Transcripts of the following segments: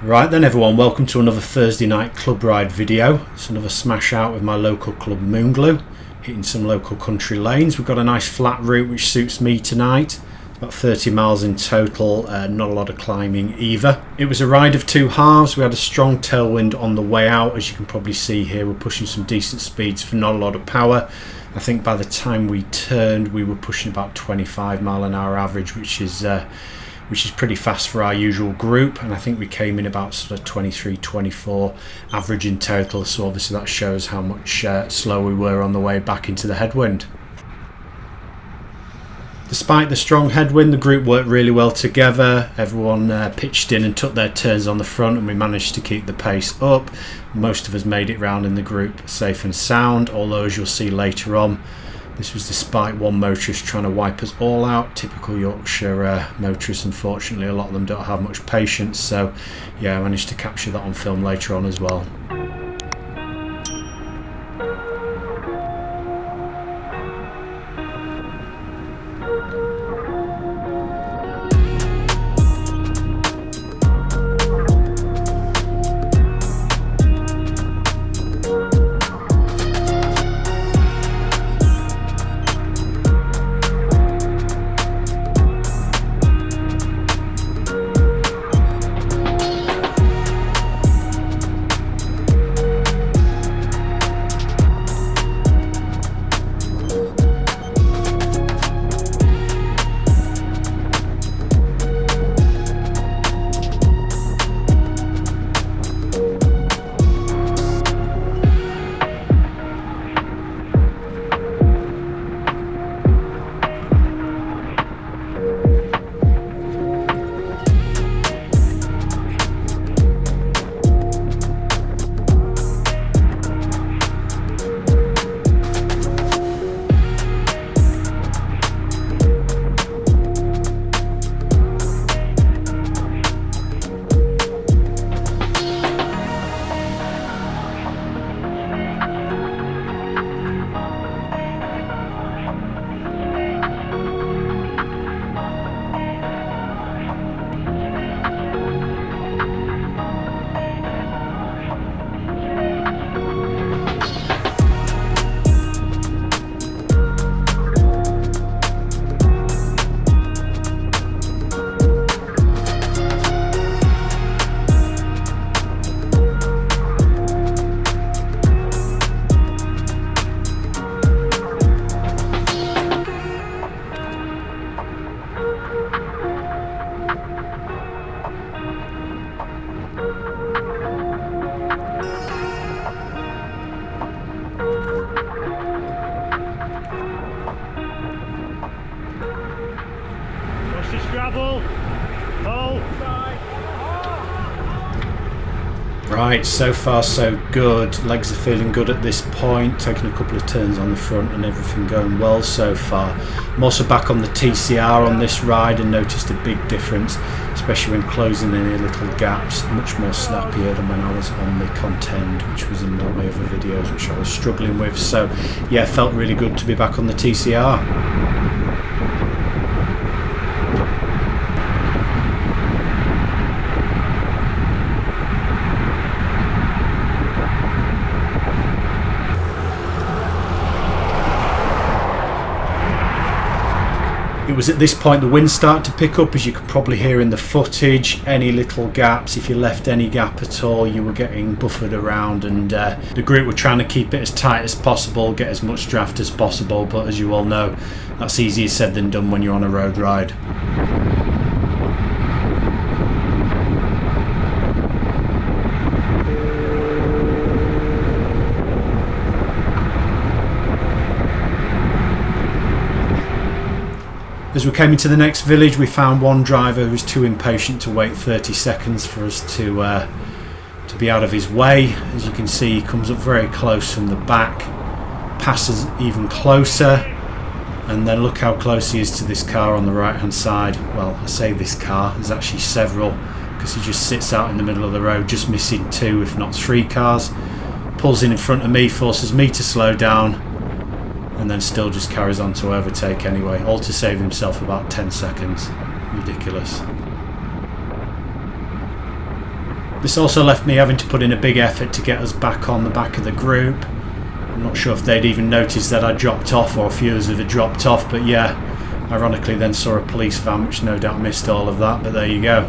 Right then everyone, welcome to another Thursday night club ride video. It's another smash out with my local club Moonglue, hitting some local country lanes. We've got a nice flat route which suits me tonight. About 30 miles in total, not a lot of climbing either. It was a ride of two halves. We had a strong tailwind on the way out. As you can probably see here, we're pushing some decent speeds for not a lot of power. I think by the time we turned we were pushing about 25 mile an hour average, which is pretty fast for our usual group, and I think we came in about sort of 23, 24 average in total, so obviously that shows how much slow we were on the way back into the headwind. Despite the strong headwind, the group worked really well together. Everyone pitched in and took their turns on the front, and we managed to keep the pace up. Most of us made it round in the group safe and sound, although as you'll see later on, this was despite one motorist trying to wipe us all out. Typical Yorkshire motorists, unfortunately, a lot of them don't have much patience, so yeah, I managed to capture that on film later on as well. Right, so far so good. Legs are feeling good at this point, taking a couple of turns on the front and everything going well so far. I'm also back on the TCR on this ride and noticed a big difference, especially when closing any little gaps. Much more snappier than when I was on the Contend, which was in one of my other videos which I was struggling with. So yeah, felt really good to be back on the TCR. It was at this point the wind started to pick up, as you can probably hear in the footage. Any little gaps, if you left any gap at all, you were getting buffered around, and the group were trying to keep it as tight as possible, get as much draft as possible, but as you all know, that's easier said than done when you're on a road ride. As we came into the next village, we found one driver who was too impatient to wait 30 seconds for us to be out of his way. As you can see, he comes up very close from the back, passes even closer, and then look how close he is to this car on the right hand side. Well, I say this car, there's actually several, because he just sits out in the middle of the road, just missing two if not three cars. Pulls in front of me, forces me to slow down, and then still just carries on to overtake anyway, all to save himself about 10 seconds. Ridiculous. This also left me having to put in a big effort to get us back on the back of the group. I'm not sure if they'd even noticed that I dropped off, or a few of us had dropped off, but yeah, ironically then saw a police van, which no doubt missed all of that, but there you go.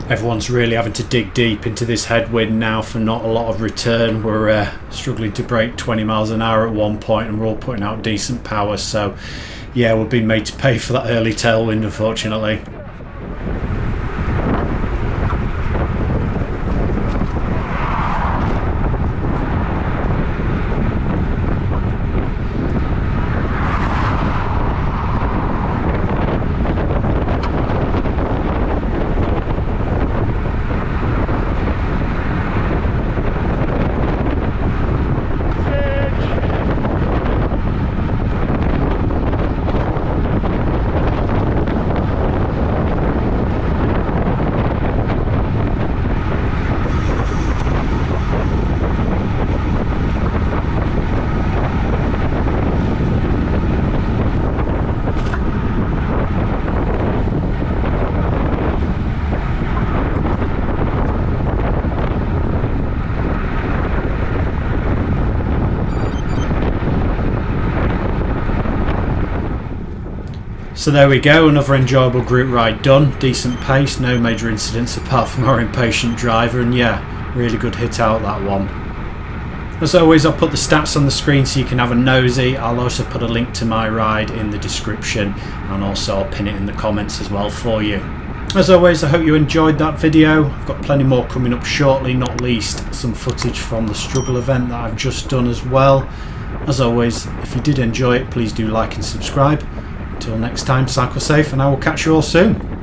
Everyone's really having to dig deep into this headwind now for not a lot of return. We're struggling to break 20 miles an hour at one point, and we're all putting out decent power, so yeah, we're being made to pay for that early tailwind, unfortunately. So there we go, another enjoyable group ride done. Decent pace, no major incidents apart from our impatient driver, and yeah, really good hit out that one. As always, I'll put the stats on the screen so you can have a nosy. I'll also put a link to my ride in the description, and also I'll pin it in the comments as well for you. As always, I hope you enjoyed that video. I've got plenty more coming up shortly, not least some footage from the struggle event that I've just done as well. As always, if you did enjoy it, please do like and subscribe. Until next time, cycle safe, and I will catch you all soon.